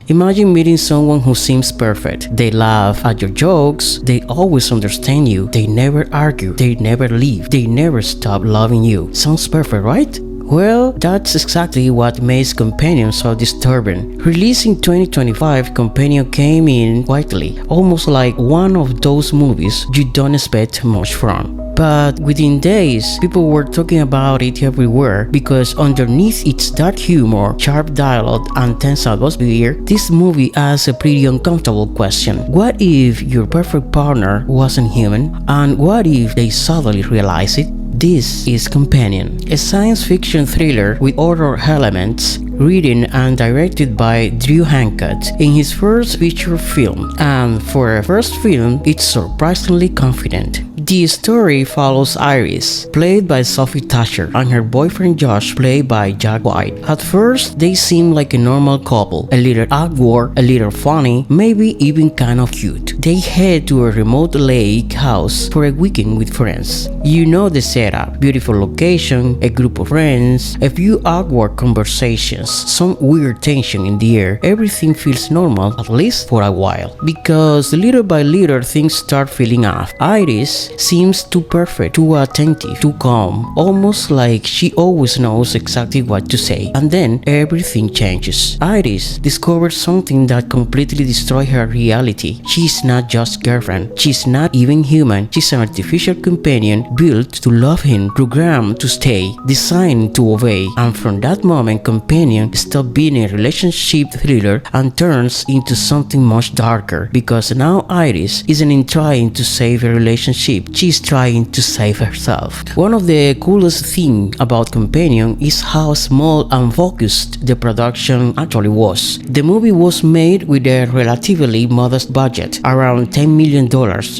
Imagine meeting someone who seems perfect. They laugh at your jokes, they always understand you, they never argue, they never leave, they never stop loving you. Sounds perfect, right? Well, that's exactly what makes Companion so disturbing. Released in 2025, Companion came in quietly, almost like one of those movies you don't expect much from. But within days, people were talking about it everywhere because underneath its dark humor, sharp dialogue, and tense atmosphere, this movie asks a pretty uncomfortable question. What if your perfect partner wasn't human? And what if they suddenly realize it? This is Companion, a science fiction thriller with horror elements, written and directed by Drew Hancock in his first feature film, and for a first film, it's surprisingly confident. The story follows Iris, played by Sophie Tasher, and her boyfriend Josh, played by Jack White. At first, they seem like a normal couple, a little awkward, a little funny, maybe even kind of cute. They head to a remote lake house for a weekend with friends. You know the setup: beautiful location, a group of friends, a few awkward conversations, some weird tension in the air. Everything feels normal, at least for a while. Because little by little things start feeling off. Iris seems too perfect, too attentive, too calm, almost like she always knows exactly what to say. And then everything changes. Iris discovers something that completely destroys her reality. She's not just girlfriend, she's not even human, she's an artificial companion built to love him, programmed to stay, designed to obey. And from that moment, Companion stops being a relationship thriller and turns into something much darker, because now Iris isn't trying to save a relationship, she's trying to save herself. One of the coolest things about Companion is how small and focused the production actually was. The movie was made with a relatively modest budget, around $10 million.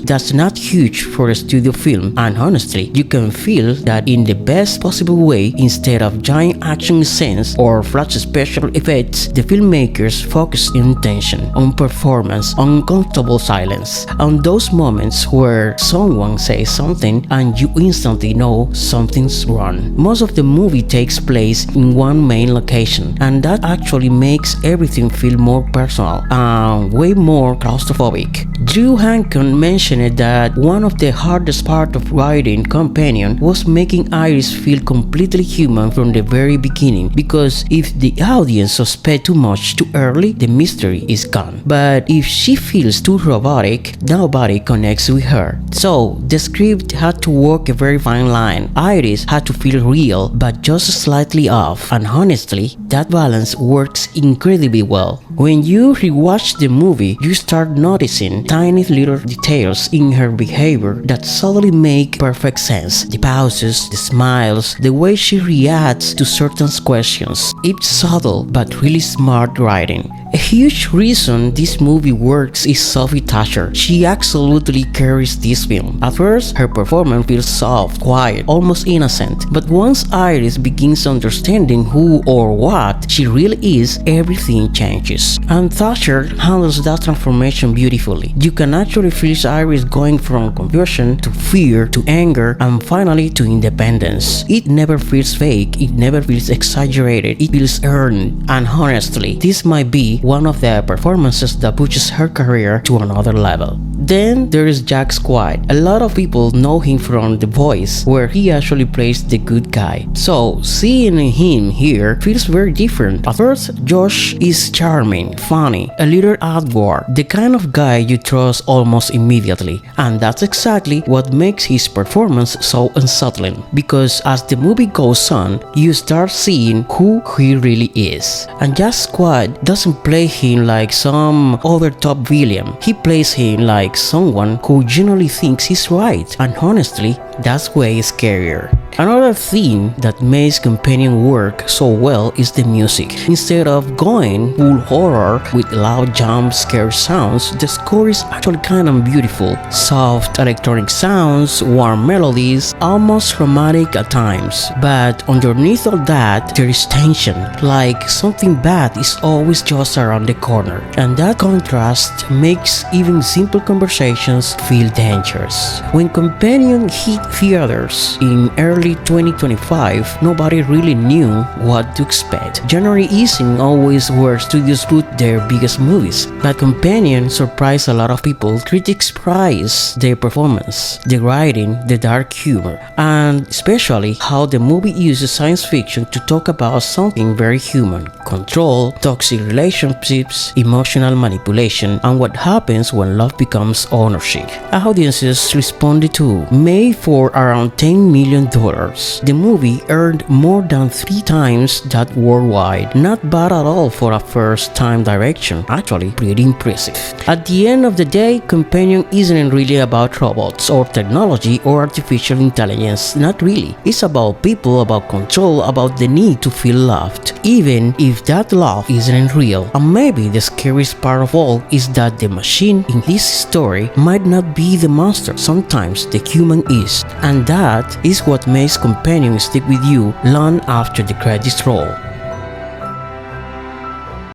That's not huge for a studio film, and honestly, you can feel that in the best possible way. Instead of giant action scenes or flash special effects, the filmmakers focused on tension, on performance, on comfortable silence, on those moments where someone says something and you instantly know something's wrong. Most of the movie takes place in one main location, and that actually makes everything feel more personal and way more claustrophobic. Drew Hancock mentioned that one of the hardest parts of writing Companion was making Iris feel completely human from the very beginning, because if the audience suspects too much too early, the mystery is gone. But if she feels too robotic, nobody connects with her. So the script had to walk a very fine line. Iris had to feel real, but just slightly off, and honestly, that balance works incredibly well. When you rewatch the movie, you start noticing tiny little details in her behavior that suddenly make perfect sense. The pauses, the smiles, the way she reacts to certain questions. It's subtle but really smart writing. A huge reason this movie works is Sophie Tasher. She absolutely carries this film. At first, her performance feels soft, quiet, almost innocent. But once Iris begins understanding who or what she really is, everything changes. And Tasher handles that transformation beautifully. You can actually feel Iris going from confusion to fear to anger and finally to independence. It never feels fake, it never feels exaggerated, it feels earned. And honestly, this might be one of the performances that pushes her career to another level. Then there is Jack White. A lot of people know him from The Voice, where he actually plays the good guy. So seeing him here feels very different. At first, Josh is charming, funny, a little awkward, the kind of guy you trust almost immediately. And that's exactly what makes his performance so unsettling, because as the movie goes on, you start seeing who he really is. And Jack White doesn't play him like some over top villain. He plays him like someone who genuinely thinks he's right, and honestly, that's way scarier. Another thing that makes Companion work so well is the music. Instead of going full horror with loud jump scare sounds, the score is actually kind of beautiful. Soft electronic sounds, warm melodies, almost romantic at times. But underneath all that, there is tension, like something bad is always just around the corner. And that contrast makes even simple conversations feel dangerous. When Companion hits theaters in early 2025, nobody really knew what to expect. January isn't always where studios put their biggest movies, but Companion surprised a lot of people. Critics praised their performance, the writing, the dark humor, and especially how the movie uses science fiction to talk about something very human: control, toxic relationships, emotional manipulation, and what happens when love becomes ownership. Audiences responded to. Made for around $10 million, the movie earned more than 3 times that worldwide. Not bad at all for a first-time direction, actually pretty impressive. At the end of the day, Companion isn't really about robots or technology or artificial intelligence, not really. It's about people, about control, about the need to feel loved, even if that love isn't real. And maybe the scariest part of all is that the machine in this story might not be the monster, sometimes the human is. And that is what makes Companion stick with you long after the credits roll.